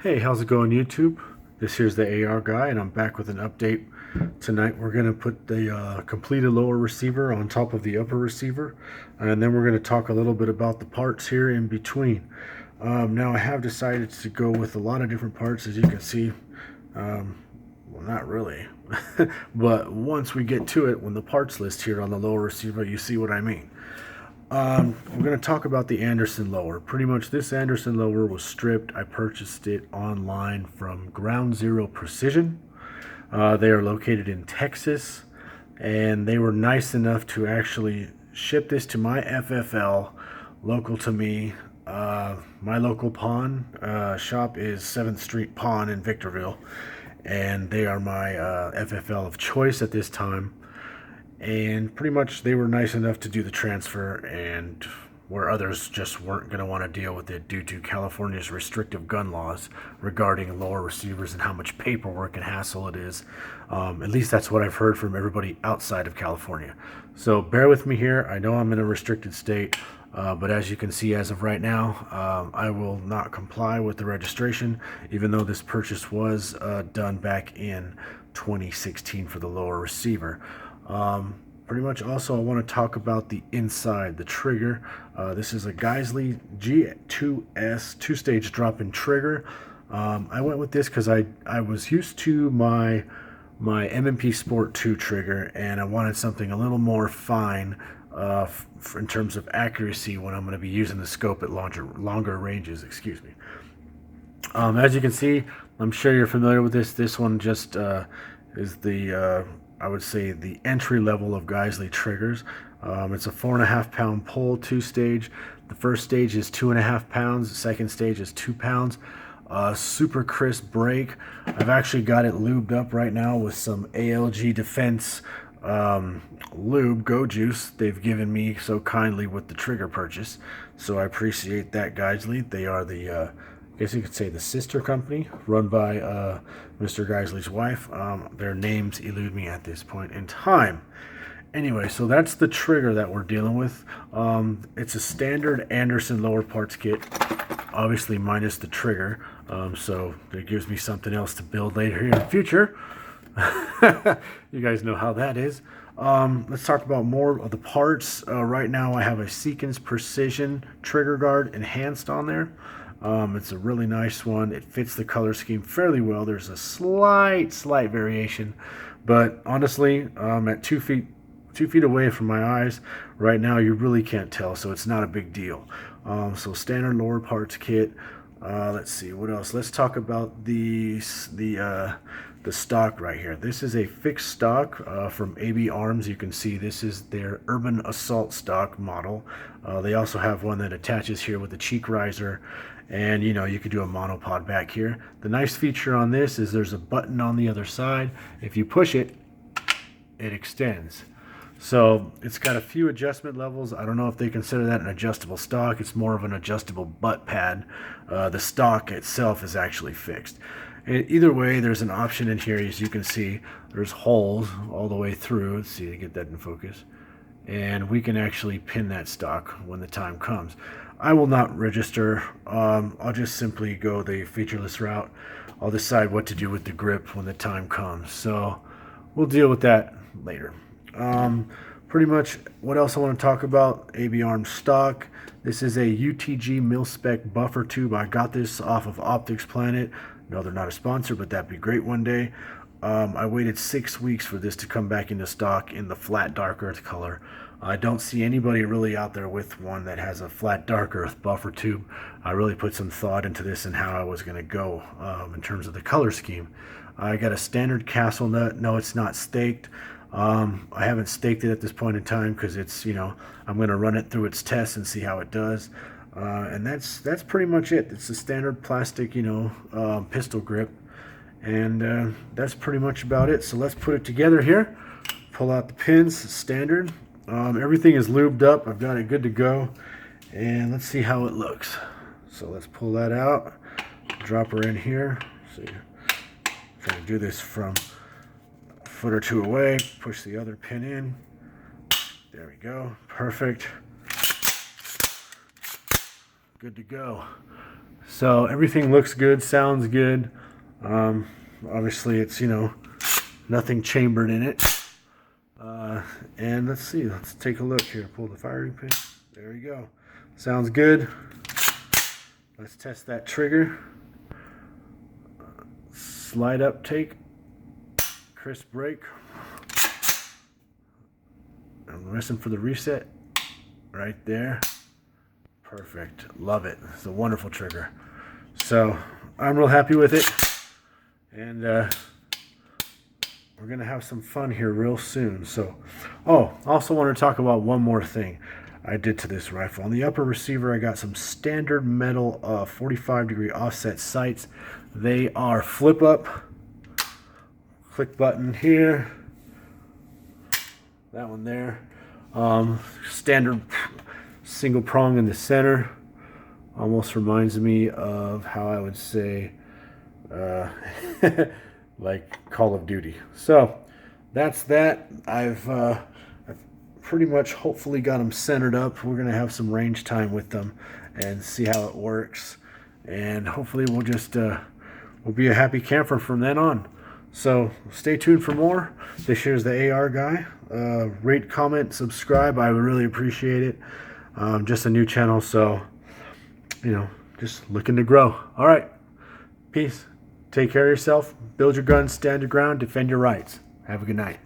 Hey, how's it going, YouTube? This here's the AR guy, and I'm back with an update. Tonight we're going to put the completed lower receiver on top of the upper receiver, and then we're going to talk a little bit about the parts here in between. Now I have decided to go with a lot of different parts, as you can see. Well, not really, but once we get to it, when the parts list here on the lower receiver, you see what I mean. We're going to talk about the Anderson lower. Pretty much this Anderson lower was stripped. I purchased it online from Ground Zero Precision. They are located in Texas, and they were nice enough to actually ship this to my FFL, local to me. My local pawn shop is 7th Street Pawn in Victorville, and they are my FFL of choice at this time. And pretty much they were nice enough to do the transfer, and where others just weren't going to want to deal with it due to California's restrictive gun laws regarding lower receivers and how much paperwork and hassle it is. At least that's what I've heard from everybody outside of California. So bear with me here. I know I'm in a restricted state, but as you can see, as of right now, I will not comply with the registration, even though this purchase was done back in 2016 for the lower receiver. Pretty much also I want to talk about the inside, the trigger. This is a Geissele G2S two-stage drop-in trigger. I went with this because I was used to my M&P Sport 2 trigger, and I wanted something a little more fine in terms of accuracy when I'm going to be using the scope at longer ranges. Excuse me. As you can see, I'm sure you're familiar with this. This one just is the I would say the entry level of Geissele triggers. It's a 4.5 pound pull, two stage. The first stage is 2.5 pounds. The second stage is 2 pounds. Super crisp break. I've actually got it lubed up right now with some ALG Defense lube, Go Juice, they've given me so kindly with the trigger purchase. So I appreciate that, Geissele. They are the I guess you could say the sister company run by Mr. Geissele's wife. Their names elude me at this point in time. Anyway, so that's the trigger that we're dealing with. It's a standard Anderson lower parts kit, obviously minus the trigger. So it gives me something else to build later here in the future. You guys know how that is. Let's talk about more of the parts. Right now I have a Seekins Precision trigger guard enhanced on there. It's a really nice one. It fits the color scheme fairly well. There's a slight variation, but honestly, at 2 feet away from my eyes right now, you really can't tell, so it's not a big deal. So standard lower parts kit. Let's see what else. Let's talk about the stock right here. This is a fixed stock from AB Arms. You can see this is their Urban Assault stock model. They also have one that attaches here with a cheek riser, and you could do a monopod back here. The nice feature on this is there's a button on the other side. If you push it, it extends. So it's got a few adjustment levels. I don't know if they consider that an adjustable stock. It's more of an adjustable butt pad. The stock itself is actually fixed. Either way, there's an option in here. As you can see, there's holes all the way through. Let's see to get that in focus. And we can actually pin that stock when the time comes. I will not register. I'll just simply go the featureless route. I'll decide what to do with the grip when the time comes. So we'll deal with that later. Pretty much what else I want to talk about, AB Arms stock. This is a UTG mil-spec buffer tube. I got this off of Optics Planet. No, they're not a sponsor, but that'd be great one day. I waited 6 weeks for this to come back into stock in the flat dark earth color. I don't see anybody really out there with one that has a flat dark earth buffer tube. I really put some thought into this and how I was going to go in terms of the color scheme. I got a standard castle nut. No, it's not staked. I haven't staked it at this point in time because it's, I'm going to run it through its tests and see how it does. And that's pretty much it. It's a standard plastic, pistol grip. And that's pretty much about it. So let's put it together here. Pull out the pins, standard. Everything is lubed up. I've got it good to go. And let's see how it looks. So let's pull that out. Drop her in here. So you're trying to do this from a foot or two away. Push the other pin in. There we go. Perfect. good to go. So everything looks good, sounds good. Obviously it's, nothing chambered in it. And let's see, let's take a look here. Pull the firing pin. There we go. Sounds good. Let's test that trigger. Slide uptake. Crisp brake. I'm listening for the reset. Right there. Perfect. Love it. It's a wonderful trigger. So I'm real happy with it. And we're going to have some fun here real soon. So, I also want to talk about one more thing I did to this rifle. On the upper receiver, I got some standard metal 45-degree offset sights. They are flip up. Click button here. That one there. Standard single prong in the center. Almost reminds me of how I would say like Call of Duty. So that's that. I've pretty much hopefully got them centered up. We're gonna have some range time with them and see how it works, and hopefully we'll just we'll be a happy camper from then on. So stay tuned for more. This here's the AR guy. Rate, comment, subscribe. I would really appreciate it. Just a new channel, so just looking to grow. All right, peace. Take care of yourself. Build your guns, stand your ground, defend your rights. Have a good night.